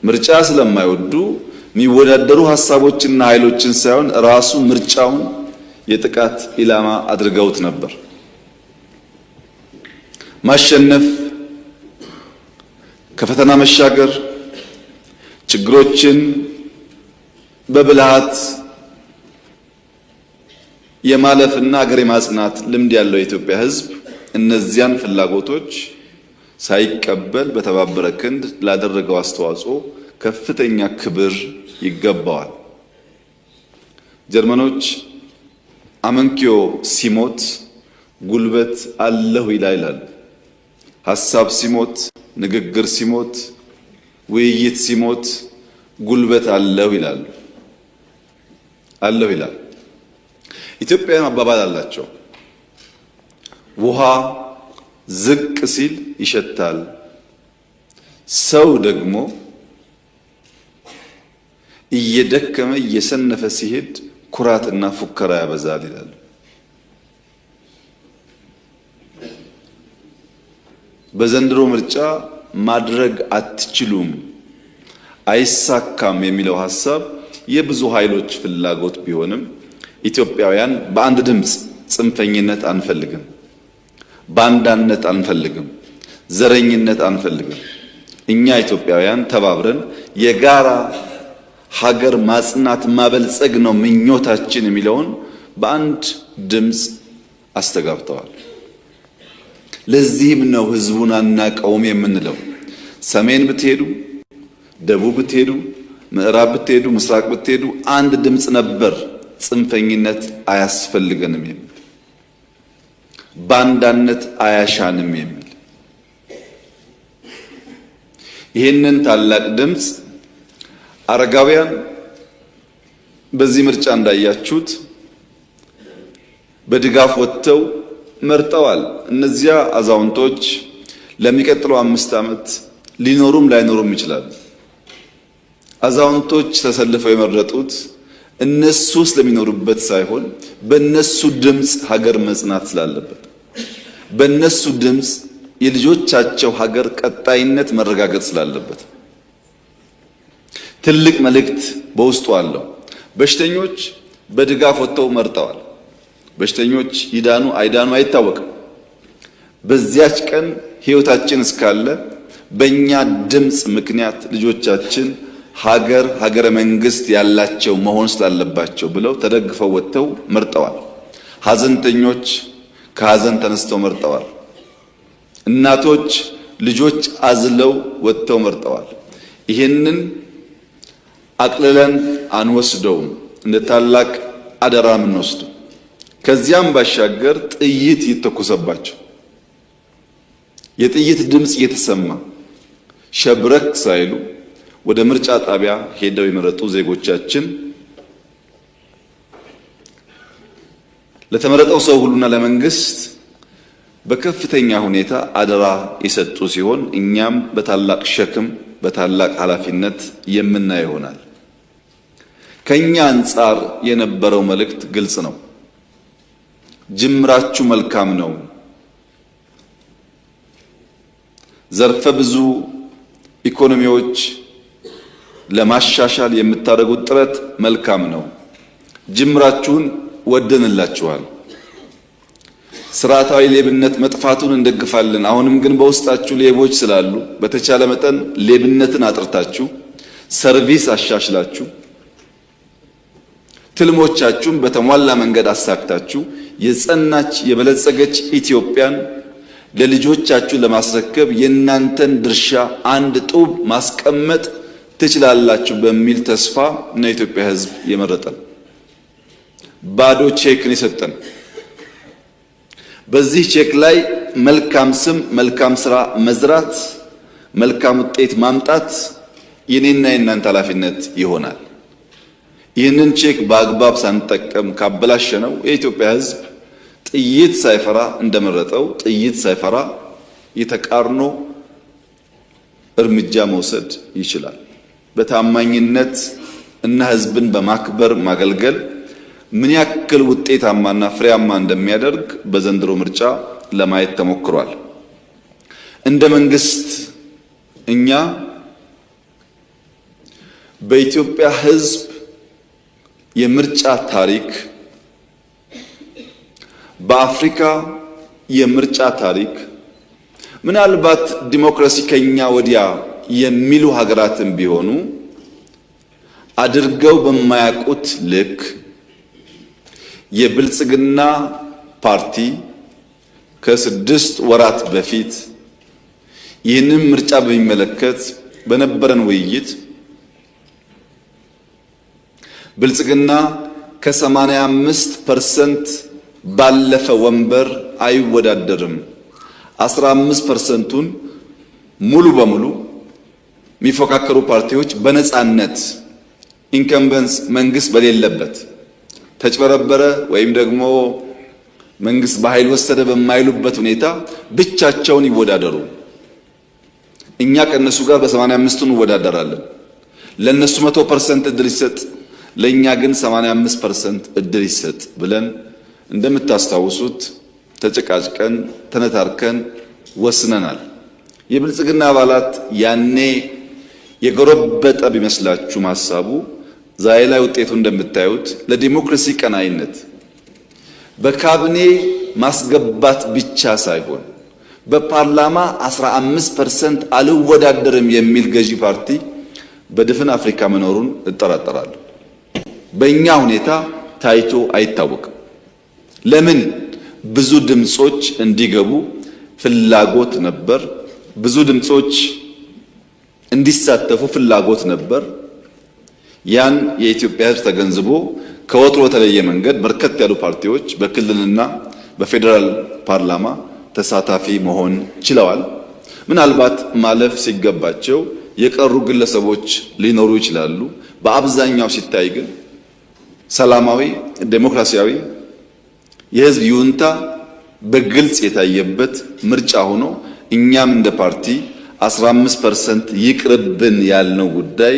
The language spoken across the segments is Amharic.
ምርጫ ስለማይወዱ የሚወዳደሩ ሐሳቦችና ኃይሎችን ሳይሆን ራሱ ምርጫውን የጥቃት ኢላማ አድርገውት ነበር። ማሸነፍ፣ ከፈተና መሻገር፣ ችግሮችን በብልሃት የማለፍና ሀገር የማጽናት ልምድ ያለው የኢትዮጵያ ሕዝብ እነዚያን ፍላጎቶች ሳይቀበል በተባበረ ክንድ ላደረገው አስተዋጽኦ ከፍተኛ ክብር ይገባዋል። ጀርመኖች አመንኪዮ ሲሞት ጉልበት አለሁ ይላል። ሐሳብ ሲሞት፣ ንግግር ሲሞት፣ ውይይት ሲሞት ጉልበት አለሁ ይላሉ። አለሁ ይላል። ኢትዮጵያውያን አባባል አላቸው። ውሃ ዝቅ ሲል ይሸታል፣ ሰው ደግሞ እየደከመ እየሰነፈ ሲሄድ ኩራትና ፉከራ ያበዛል ይላሉ። በዘንድሮ ምርጫ ማድረግ አትችሉም፣ አይሳካም የሚለው ሐሳብ የብዙ ኃይሎች ፍላጎት ቢሆንም ኢትዮጵያውያን በአንድ ድምፅ ጽንፈኝነት አንፈልግም፣ ባንዳነት አንፈልግም፣ ዘረኝነት አንፈልግም። እኛ ኢትዮጵያውያን ተባብረን የጋራ ሀገር ማጽናት ማበልጸግ ነው ምኞታችን የሚለውን በአንድ ድምፅ አስተጋብተዋል። ለዚህም ነው ህዝቡን አናቀውም የምንለው። ሰሜን ብትሄዱ፣ ደቡብ ብትሄዱ፣ ምዕራብ ብትሄዱ፣ ምስራቅ ብትሄዱ አንድ ድምፅ ነበር፣ ጽንፈኝነት አያስፈልገንም የሚል፣ ባንዳነት አያሻንም የሚል። ይህንን ታላቅ ድምፅ አረጋውያን በዚህ ምርጫ እንዳያችሁት በድጋፍ ወጥተው መርጠዋል። እነዚያ አዛውንቶች ለሚቀጥለው 5 ዓመት ሊኖሩም ላይኖሩም ይችላሉ። አዛውንቶች ተሰልፈው የመረጡት እነሱ ስለሚኖሩበት ሳይሆን በእነሱ ድምፅ ሀገር መጽናት ስላለበት፣ በእነሱ ድምፅ የልጆቻቸው ሀገር ቀጣይነት መረጋገጥ ስላለበት ትልቅ መልእክት በውስጡ አለው። በሽተኞች በድጋፍ ወጥተው መርጠዋል። በሽተኞች ይዳኑ አይዳኑ አይታወቅም። በዚያች ቀን ህይወታችን እስካለ በእኛ ድምፅ ምክንያት ልጆቻችን ሀገረ መንግስት ያላቸው መሆን ስላለባቸው ብለው ተደግፈው ወጥተው መርጠዋል። ሀዘንተኞች ከሀዘን ተነስተው መርጠዋል። እናቶች ልጆች አዝለው ወጥተው መርጠዋል። ይህንን አቅልለን አንወስደውም፣ እንደ ታላቅ አደራ የምንወስደው። ከዚያም ባሻገር ጥይት ይተኮሰባቸው፣ የጥይት ድምፅ እየተሰማ ሸብረክ ሳይሉ ወደ ምርጫ ጣቢያ ሄደው የመረጡ ዜጎቻችን ለተመረጠው ሰው ሁሉና ለመንግስት በከፍተኛ ሁኔታ አደራ የሰጡ ሲሆን እኛም በታላቅ ሸክም በታላቅ ኃላፊነት የምናየው ይሆናል። ከኛ አንጻር የነበረው መልእክት ግልጽ ነው። ጅምራችሁ መልካም ነው። ዘርፈ ብዙ ኢኮኖሚዎች ለማሻሻል የምታደርጉት ጥረት መልካም ነው። ጅምራችሁን ወደንላችኋል። ስርዓታዊ ሌብነት መጥፋቱን እንደግፋለን። አሁንም ግን በውስጣችሁ ሌቦች ስላሉ በተቻለ መጠን ሌብነትን አጥርታችሁ ሰርቪስ አሻሽላችሁ ትልሞቻችሁን በተሟላ መንገድ አሳክታችሁ የጸናች የበለጸገች ኢትዮጵያን ለልጆቻችሁ ለማስረከብ የእናንተን ድርሻ አንድ ጡብ ማስቀመጥ ትችላላችሁ በሚል ተስፋ ነው የኢትዮጵያ ሕዝብ የመረጠን። ባዶ ቼክን የሰጠን። በዚህ ቼክ ላይ መልካም ስም፣ መልካም ስራ መዝራት፣ መልካም ውጤት ማምጣት የኔና የእናንተ ኃላፊነት ይሆናል። ይህንን ቼክ በአግባብ ሳንጠቀም ካበላሸነው የኢትዮጵያ ሕዝብ ጥይት ሳይፈራ እንደመረጠው ጥይት ሳይፈራ የተቃርኖ እርምጃ መውሰድ ይችላል። በታማኝነት እና ሕዝብን በማክበር ማገልገል ምን ያክል ውጤታማና ፍሬያማ እንደሚያደርግ በዘንድሮ ምርጫ ለማየት ተሞክሯል። እንደ መንግስት እኛ በኢትዮጵያ ሕዝብ የምርጫ ታሪክ በአፍሪካ የምርጫ ታሪክ ምናልባት ዲሞክራሲ ከኛ ወዲያ የሚሉ ሀገራትም ቢሆኑ አድርገው በማያውቁት ልክ የብልጽግና ፓርቲ ከ6 ወራት በፊት ይህንን ምርጫ በሚመለከት በነበረን ውይይት ብልጽግና ከ85% ባለፈ ወንበር አይወዳደርም፣ 15%ቱን ሙሉ በሙሉ የሚፎካከሩ ፓርቲዎች በነፃነት ኢንከምበንስ መንግስት በሌለበት ተጭበረበረ ወይም ደግሞ መንግስት በኃይል ወሰደ በማይሉበት ሁኔታ ብቻቸውን ይወዳደሩ። እኛ ከነሱ ጋር በ85ቱ እንወዳደራለን። ለነሱ 100% እድል ይሰጥ፣ ለኛ ግን 85% እድል ይሰጥ ብለን እንደምታስታውሱት ተጨቃጭቀን ተነታርከን ወስነናል። የብልጽግና አባላት ያኔ የጎረበጠ ቢመስላችሁ ሐሳቡ ዛሬ ላይ ውጤቱ እንደምታዩት ለዲሞክራሲ ቀናይነት በካቢኔ ማስገባት ብቻ ሳይሆን በፓርላማ 15% አልወዳደርም የሚል ገዢ ፓርቲ በድፍን አፍሪካ መኖሩን እጠራጠራለሁ። በእኛ ሁኔታ ታይቶ አይታወቅም። ለምን? ብዙ ድምጾች እንዲገቡ ፍላጎት ነበር። ብዙ ድምጾች እንዲሳተፉ ፍላጎት ነበር። ያን የኢትዮጵያ ሕዝብ ተገንዝቦ ከወትሮ በተለየ መንገድ በርከት ያሉ ፓርቲዎች በክልልና በፌዴራል ፓርላማ ተሳታፊ መሆን ችለዋል። ምናልባት ማለፍ ሲገባቸው የቀሩ ግለሰቦች ሊኖሩ ይችላሉ። በአብዛኛው ሲታይ ግን ሰላማዊ ዴሞክራሲያዊ የህዝብ ይሁንታ በግልጽ የታየበት ምርጫ ሆኖ እኛም እንደ ፓርቲ 15% ይቅርብን ያልነው ጉዳይ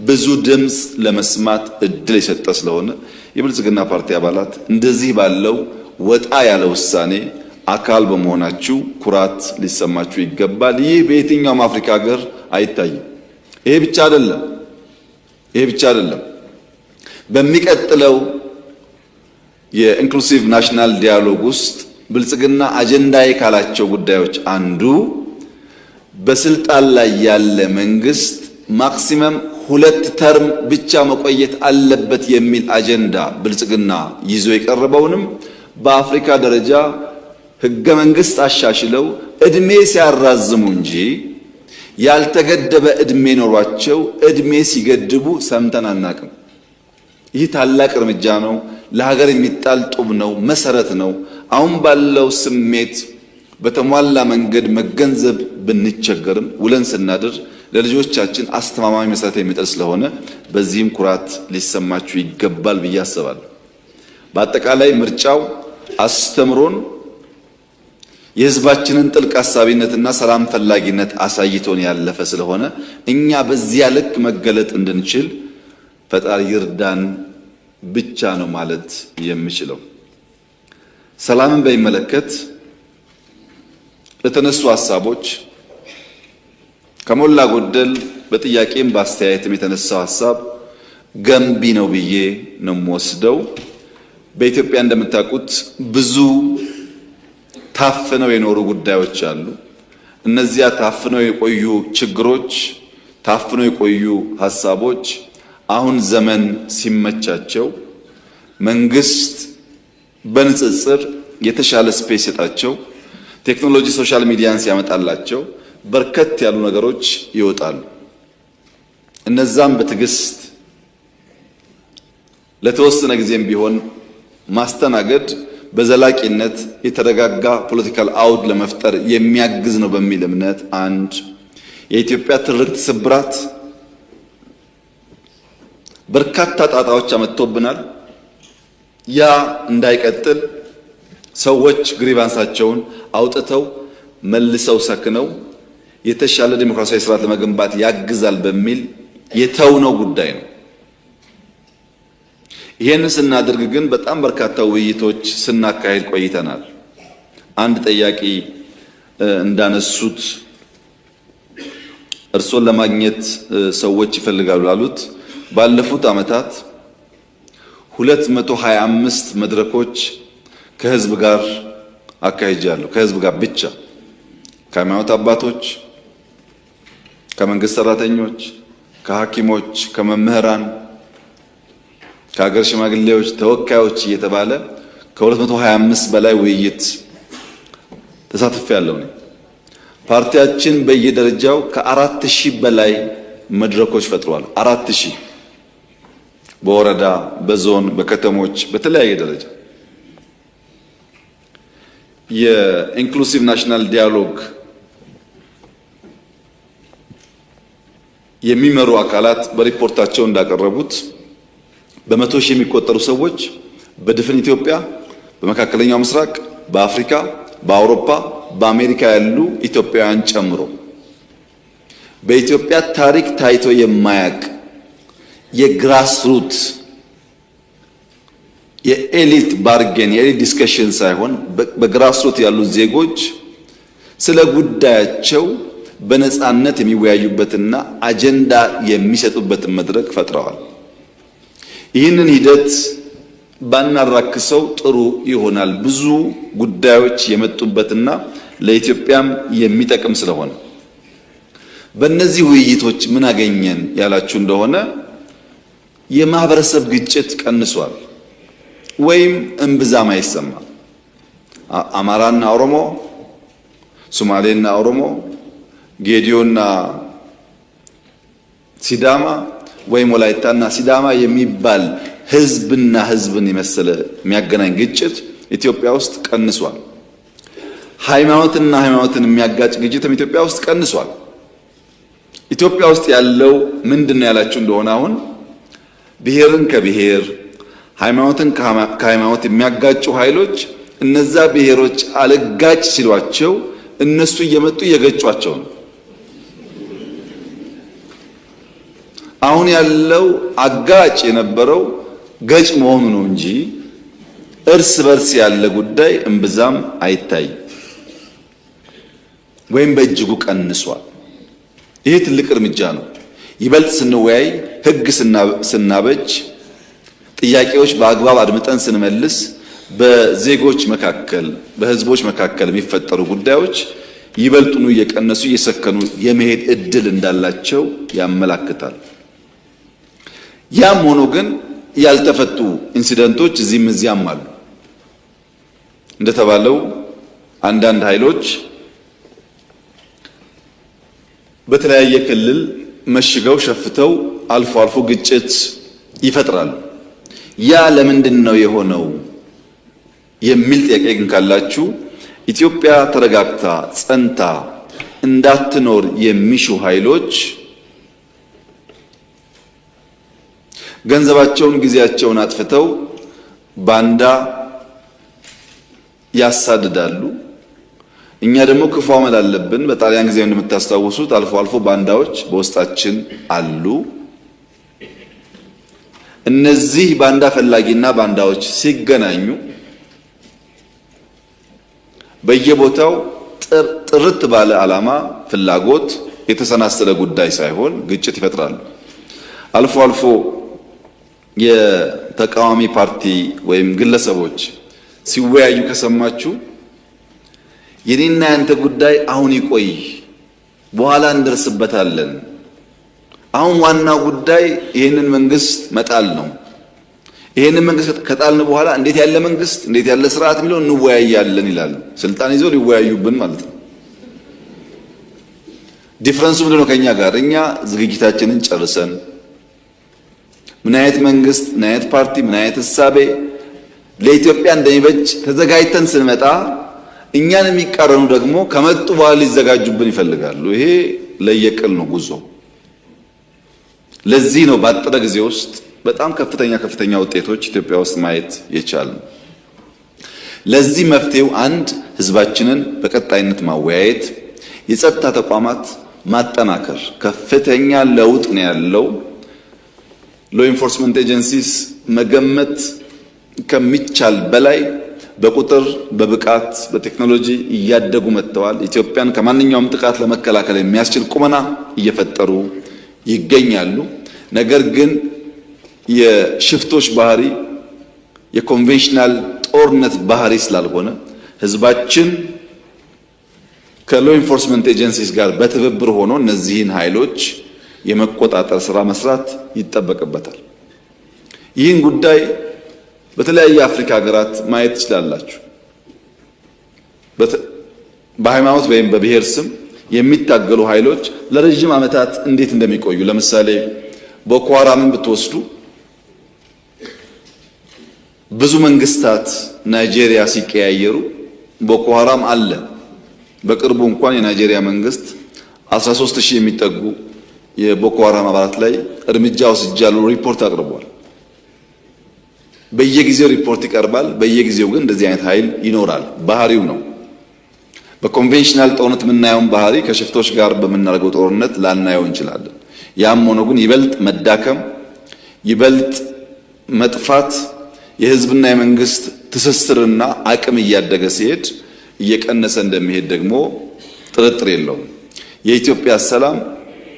ብዙ ድምጽ ለመስማት እድል የሰጠ ስለሆነ የብልጽግና ፓርቲ አባላት እንደዚህ ባለው ወጣ ያለ ውሳኔ አካል በመሆናችሁ ኩራት ሊሰማችሁ ይገባል። ይህ በየትኛውም አፍሪካ ሀገር አይታይም። ይሄ ብቻ አይደለም። በሚቀጥለው የኢንክሉሲቭ ናሽናል ዲያሎግ ውስጥ ብልጽግና አጀንዳዬ ካላቸው ጉዳዮች አንዱ በስልጣን ላይ ያለ መንግስት ማክሲመም 2 ተርም ብቻ መቆየት አለበት የሚል አጀንዳ ብልጽግና ይዞ የቀረበውንም በአፍሪካ ደረጃ ህገ መንግስት አሻሽለው እድሜ ሲያራዝሙ እንጂ ያልተገደበ እድሜ ኖሯቸው እድሜ ሲገድቡ ሰምተን አናቅም። ይህ ታላቅ እርምጃ ነው። ለሀገር የሚጣል ጡብ ነው፣ መሰረት ነው። አሁን ባለው ስሜት በተሟላ መንገድ መገንዘብ ብንቸገርም ውለን ስናድር ለልጆቻችን አስተማማኝ መሰረት የሚጥል ስለሆነ በዚህም ኩራት ሊሰማችሁ ይገባል ብዬ አስባለሁ። በአጠቃላይ ምርጫው አስተምሮን የህዝባችንን ጥልቅ አሳቢነትና ሰላም ፈላጊነት አሳይቶን ያለፈ ስለሆነ እኛ በዚያ ልክ መገለጥ እንድንችል ፈጣሪ ይርዳን ብቻ ነው ማለት የምችለው። ሰላምን በሚመለከት ለተነሱ ሐሳቦች ከሞላ ጎደል በጥያቄም በአስተያየትም የተነሳው ሐሳብ ገንቢ ነው ብዬ ነው የምወስደው። በኢትዮጵያ እንደምታውቁት ብዙ ታፍነው የኖሩ ጉዳዮች አሉ። እነዚያ ታፍነው የቆዩ ችግሮች፣ ታፍነው የቆዩ ሐሳቦች አሁን ዘመን ሲመቻቸው መንግስት በንጽጽር የተሻለ ስፔስ የጣቸው ቴክኖሎጂ ሶሻል ሚዲያን ሲያመጣላቸው በርከት ያሉ ነገሮች ይወጣሉ። እነዛም በትዕግስት ለተወሰነ ጊዜም ቢሆን ማስተናገድ በዘላቂነት የተረጋጋ ፖለቲካል አውድ ለመፍጠር የሚያግዝ ነው በሚል እምነት አንድ የኢትዮጵያ ትርክት ስብራት በርካታ ጣጣዎች አመጥቶብናል። ያ እንዳይቀጥል ሰዎች ግሪቫንሳቸውን አውጥተው መልሰው ሰክነው የተሻለ ዲሞክራሲያዊ ስርዓት ለመገንባት ያግዛል በሚል የተውነው ጉዳይ ነው። ይሄን ስናደርግ ግን በጣም በርካታ ውይይቶች ስናካሄድ ቆይተናል። አንድ ጠያቂ እንዳነሱት እርሶን ለማግኘት ሰዎች ይፈልጋሉ አሉት። ባለፉት ዓመታት 225 መድረኮች ከህዝብ ጋር አካሂጃለሁ። ከህዝብ ጋር ብቻ ከሃይማኖት አባቶች፣ ከመንግስት ሰራተኞች፣ ከሐኪሞች፣ ከመምህራን፣ ከሀገር ሽማግሌዎች፣ ተወካዮች እየተባለ ከ225 በላይ ውይይት ተሳትፌያለሁ። ፓርቲያችን በየደረጃው ከ4000 በላይ መድረኮች ፈጥሯል። 4000 በወረዳ፣ በዞን፣ በከተሞች በተለያየ ደረጃ የኢንክሉሲቭ ናሽናል ዲያሎግ የሚመሩ አካላት በሪፖርታቸው እንዳቀረቡት በመቶ ሺህ የሚቆጠሩ ሰዎች በድፍን ኢትዮጵያ፣ በመካከለኛው ምስራቅ፣ በአፍሪካ፣ በአውሮፓ፣ በአሜሪካ ያሉ ኢትዮጵያውያን ጨምሮ በኢትዮጵያ ታሪክ ታይቶ የማያውቅ የግራስ ሩት የኤሊት ባርጌን የኤሊት ዲስከሽን ሳይሆን በግራስ ሩት ያሉ ዜጎች ስለ ጉዳያቸው በነፃነት የሚወያዩበትና አጀንዳ የሚሰጡበትን መድረክ ፈጥረዋል። ይህንን ሂደት ባናራክሰው ጥሩ ይሆናል። ብዙ ጉዳዮች የመጡበትና ለኢትዮጵያም የሚጠቅም ስለሆነ በእነዚህ ውይይቶች ምን አገኘን ያላችሁ እንደሆነ የማህበረሰብ ግጭት ቀንሷል ወይም እምብዛም አይሰማም። አማራና ኦሮሞ፣ ሶማሌና ኦሮሞ፣ ጌዲዮና ሲዳማ ወይም ወላይታና ሲዳማ የሚባል ህዝብና ህዝብን የመሰለ የሚያገናኝ ግጭት ኢትዮጵያ ውስጥ ቀንሷል። ሃይማኖትና ሃይማኖትን የሚያጋጭ ግጭትም ኢትዮጵያ ውስጥ ቀንሷል። ኢትዮጵያ ውስጥ ያለው ምንድነው ያላችሁ እንደሆነ አሁን ብሔርን ከብሔር ሃይማኖትን ከሃይማኖት የሚያጋጩ ኃይሎች እነዛ ብሔሮች አልጋጭ ሲሏቸው እነሱ እየመጡ እየገጯቸው ነው። አሁን ያለው አጋጭ የነበረው ገጭ መሆኑ ነው እንጂ እርስ በርስ ያለ ጉዳይ እምብዛም አይታይ ወይም በእጅጉ ቀንሷል። ይሄ ትልቅ እርምጃ ነው። ይበልጥ ስንወያይ፣ ህግ ስናበጅ፣ ጥያቄዎች በአግባብ አድምጠን ስንመልስ በዜጎች መካከል በህዝቦች መካከል የሚፈጠሩ ጉዳዮች ይበልጡኑ እየቀነሱ እየሰከኑ የመሄድ እድል እንዳላቸው ያመላክታል። ያም ሆኖ ግን ያልተፈቱ ኢንሲደንቶች እዚህም እዚያም አሉ። እንደተባለው አንዳንድ ኃይሎች በተለያየ ክልል መሽገው ሸፍተው አልፎ አልፎ ግጭት ይፈጥራሉ። ያ ለምንድን ነው የሆነው የሚል ጥያቄ ግን ካላችሁ ኢትዮጵያ ተረጋግታ ጸንታ እንዳትኖር የሚሹ ኃይሎች ገንዘባቸውን፣ ጊዜያቸውን አጥፍተው ባንዳ ያሳድዳሉ። እኛ ደግሞ ክፉ አመል አለብን። በጣሊያን ጊዜ እንደምታስታውሱት አልፎ አልፎ ባንዳዎች በውስጣችን አሉ። እነዚህ ባንዳ ፈላጊና ባንዳዎች ሲገናኙ በየቦታው ጥርት ባለ ዓላማ፣ ፍላጎት የተሰናሰለ ጉዳይ ሳይሆን ግጭት ይፈጥራሉ። አልፎ አልፎ የተቃዋሚ ፓርቲ ወይም ግለሰቦች ሲወያዩ ከሰማችሁ የኔና ያንተ ጉዳይ አሁን ይቆይ፣ በኋላ እንደርስበታለን፣ አሁን ዋናው ጉዳይ ይህንን መንግስት መጣል ነው፣ ይህንን መንግስት ከጣልን በኋላ እንዴት ያለ መንግስት እንዴት ያለ ስርዓት የሚለው እንወያያለን ይላሉ። ስልጣን ይዘው ሊወያዩብን ማለት ነው። ዲፍረንሱ ምንድነው? ከኛ ጋር እኛ ዝግጅታችንን ጨርሰን ምን አይነት መንግስት፣ ምን አይነት ፓርቲ፣ ምን አይነት እሳቤ ለኢትዮጵያ እንደሚበጅ ተዘጋጅተን ስንመጣ እኛን የሚቃረኑ ደግሞ ከመጡ በኋላ ሊዘጋጁብን ይፈልጋሉ። ይሄ ለየቅል ነው ጉዞ። ለዚህ ነው ባጠረ ጊዜ ውስጥ በጣም ከፍተኛ ውጤቶች ኢትዮጵያ ውስጥ ማየት የቻልነው። ለዚህ መፍትሄው አንድ ህዝባችንን በቀጣይነት ማወያየት፣ የጸጥታ ተቋማት ማጠናከር። ከፍተኛ ለውጥ ነው ያለው። ሎ ኢንፎርስመንት ኤጀንሲስ መገመት ከሚቻል በላይ በቁጥር በብቃት በቴክኖሎጂ እያደጉ መጥተዋል። ኢትዮጵያን ከማንኛውም ጥቃት ለመከላከል የሚያስችል ቁመና እየፈጠሩ ይገኛሉ። ነገር ግን የሽፍቶች ባህሪ የኮንቬንሽናል ጦርነት ባህሪ ስላልሆነ ህዝባችን ከሎ ኢንፎርስመንት ኤጀንሲስ ጋር በትብብር ሆኖ እነዚህን ኃይሎች የመቆጣጠር ስራ መስራት ይጠበቅበታል። ይህን ጉዳይ በተለያየ አፍሪካ ሀገራት ማየት ትችላላችሁ። በሃይማኖት ወይም በብሔር ስም የሚታገሉ ኃይሎች ለረጅም ዓመታት እንዴት እንደሚቆዩ ለምሳሌ ቦኮ ሃራምን ብትወስዱ ብዙ መንግስታት ናይጄሪያ ሲቀያየሩ ቦኮ ሃራም አለ። በቅርቡ እንኳን የናይጄሪያ መንግስት 13000 የሚጠጉ የቦኮ ሃራም አባላት ላይ እርምጃ ወስጃለሁ ሪፖርት አቅርቧል። በየጊዜው ሪፖርት ይቀርባል። በየጊዜው ግን እንደዚህ አይነት ኃይል ይኖራል። ባህሪው ነው። በኮንቬንሽናል ጦርነት የምናየውን ባህሪ ከሽፍቶች ጋር በምናደርገው ጦርነት ላናየው እንችላለን። ያም ሆኖ ግን ይበልጥ መዳከም፣ ይበልጥ መጥፋት፣ የህዝብና የመንግስት ትስስርና አቅም እያደገ ሲሄድ እየቀነሰ እንደሚሄድ ደግሞ ጥርጥር የለውም። የኢትዮጵያ ሰላም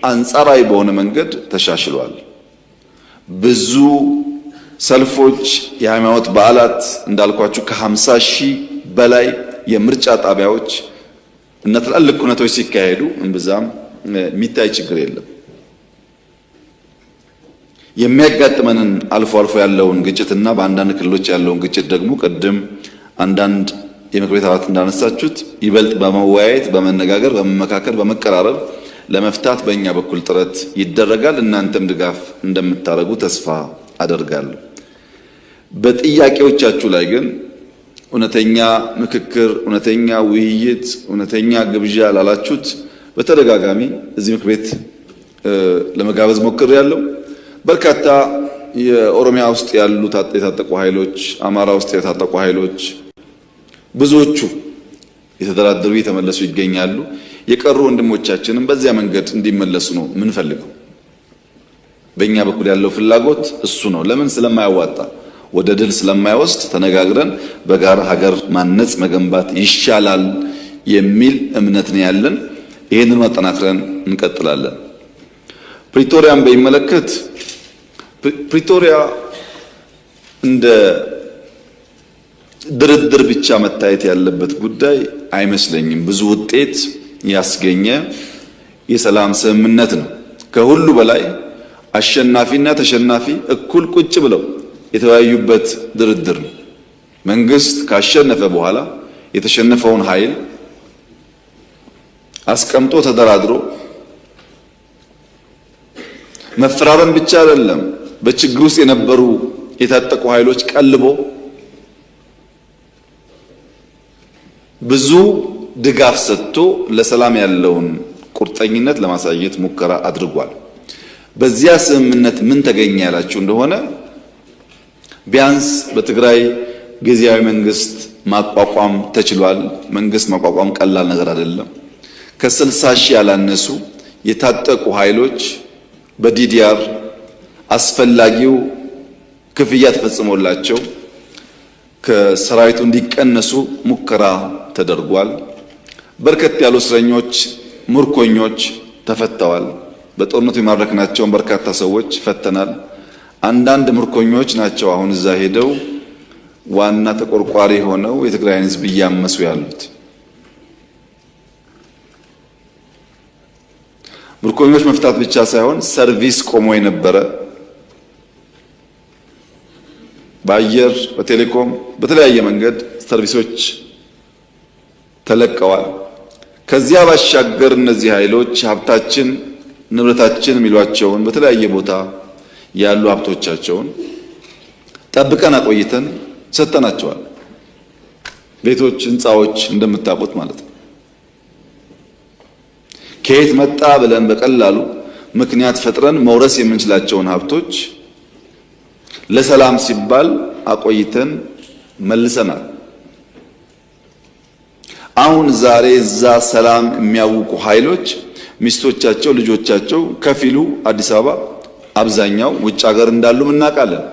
አንጻራዊ በሆነ መንገድ ተሻሽሏል። ብዙ ሰልፎች፣ የሃይማኖት በዓላት እንዳልኳችሁ ከ50,000 በላይ የምርጫ ጣቢያዎች እና ትላልቅ ኩነቶች ሲካሄዱ እንብዛም የሚታይ ችግር የለም። የሚያጋጥመንን አልፎ አልፎ ያለውን ግጭትና በአንዳንድ ክልሎች ያለውን ግጭት ደግሞ ቅድም አንዳንድ የምክር ቤት አባላት እንዳነሳችሁት ይበልጥ በመወያየት በመነጋገር በመመካከር በመቀራረብ ለመፍታት በእኛ በኩል ጥረት ይደረጋል። እናንተም ድጋፍ እንደምታደርጉ ተስፋ አደርጋለሁ። በጥያቄዎቻችሁ ላይ ግን እውነተኛ ምክክር፣ እውነተኛ ውይይት፣ እውነተኛ ግብዣ ላላችሁት በተደጋጋሚ እዚህ ምክር ቤት ለመጋበዝ ሞክሬያለሁ። በርካታ የኦሮሚያ ውስጥ ያሉ የታጠቁ ኃይሎች፣ አማራ ውስጥ የታጠቁ ኃይሎች ብዙዎቹ የተደራደሩ የተመለሱ ይገኛሉ። የቀሩ ወንድሞቻችንም በዚያ መንገድ እንዲመለሱ ነው የምንፈልገው። በእኛ በኩል ያለው ፍላጎት እሱ ነው። ለምን? ስለማያዋጣ ወደ ድል ስለማይወስድ ተነጋግረን በጋራ ሀገር ማነጽ መገንባት ይሻላል የሚል እምነት ነው ያለን። ይሄንን ማጠናክረን እንቀጥላለን። ፕሪቶሪያን በሚመለከት ፕሪቶሪያ እንደ ድርድር ብቻ መታየት ያለበት ጉዳይ አይመስለኝም። ብዙ ውጤት ያስገኘ የሰላም ስምምነት ነው። ከሁሉ በላይ አሸናፊና ተሸናፊ እኩል ቁጭ ብለው የተወያዩበት ድርድር ነው። መንግስት ካሸነፈ በኋላ የተሸነፈውን ኃይል አስቀምጦ ተደራድሮ መፈራረም ብቻ አይደለም፣ በችግር ውስጥ የነበሩ የታጠቁ ኃይሎች ቀልቦ ብዙ ድጋፍ ሰጥቶ ለሰላም ያለውን ቁርጠኝነት ለማሳየት ሙከራ አድርጓል። በዚያ ስምምነት ምን ተገኘ ያላችሁ እንደሆነ ቢያንስ በትግራይ ጊዜያዊ መንግስት ማቋቋም ተችሏል። መንግስት ማቋቋም ቀላል ነገር አይደለም። ከ60,000 ያላነሱ የታጠቁ ኃይሎች በዲዲአር አስፈላጊው ክፍያ ተፈጽሞላቸው ከሰራዊቱ እንዲቀነሱ ሙከራ ተደርጓል። በርከት ያሉ እስረኞች፣ ምርኮኞች ተፈተዋል። በጦርነቱ የማረክናቸውን በርካታ ሰዎች ፈተናል። አንዳንድ ምርኮኞች ናቸው አሁን እዛ ሄደው ዋና ተቆርቋሪ ሆነው የትግራይን ህዝብ እያመሱ ያሉት። ምርኮኞች መፍታት ብቻ ሳይሆን ሰርቪስ ቆሞ የነበረ በአየር፣ በቴሌኮም፣ በተለያየ መንገድ ሰርቪሶች ተለቀዋል። ከዚያ ባሻገር እነዚህ ኃይሎች ሀብታችን፣ ንብረታችን የሚሏቸውን በተለያየ ቦታ ያሉ ሀብቶቻቸውን ጠብቀን አቆይተን ሰጥተናቸዋል። ቤቶች፣ ህንፃዎች እንደምታውቁት ማለት ነው። ከየት መጣ ብለን በቀላሉ ምክንያት ፈጥረን መውረስ የምንችላቸውን ሀብቶች ለሰላም ሲባል አቆይተን መልሰናል። አሁን ዛሬ እዛ ሰላም የሚያውቁ ኃይሎች ሚስቶቻቸው፣ ልጆቻቸው ከፊሉ አዲስ አበባ፣ አብዛኛው ውጭ ሀገር እንዳሉ እናውቃለን።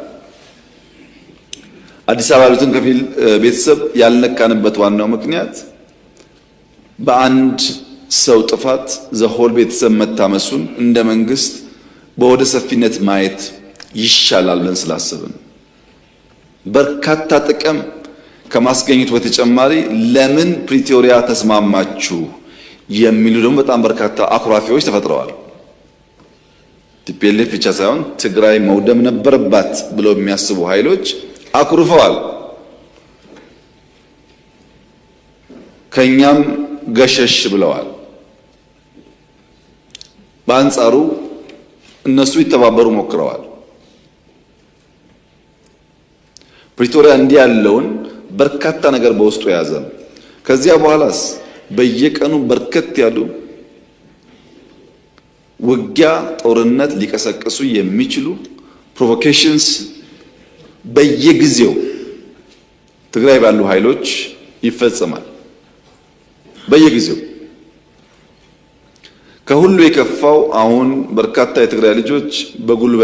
አዲስ አበባ ያሉትን ከፊል ቤተሰብ ያልነካንበት ዋናው ምክንያት በአንድ ሰው ጥፋት ዘሆል ቤተሰብ መታመሱን እንደ መንግስት በወደ ሰፊነት ማየት ይሻላል ብለን ስላሰብን በርካታ ጥቅም ከማስገኘቱ በተጨማሪ ለምን ፕሪቶሪያ ተስማማችሁ የሚሉ ደግሞ በጣም በርካታ አኩራፊዎች ተፈጥረዋል። ቲፒኤልኤፍ ብቻ ሳይሆን ትግራይ መውደም ነበረባት ብለው የሚያስቡ ኃይሎች አኩርፈዋል። ከኛም ገሸሽ ብለዋል። በአንጻሩ እነሱ ይተባበሩ ሞክረዋል። ፕሪቶሪያ እንዲህ ያለውን በርካታ ነገር በውስጡ የያዘ ነው። ከዚያ በኋላስ በየቀኑ በርከት ያሉ ውጊያ፣ ጦርነት ሊቀሰቅሱ የሚችሉ ፕሮቮኬሽንስ በየጊዜው ትግራይ ባሉ ኃይሎች ይፈጸማል። በየጊዜው ከሁሉ የከፋው አሁን በርካታ የትግራይ ልጆች በጉልበት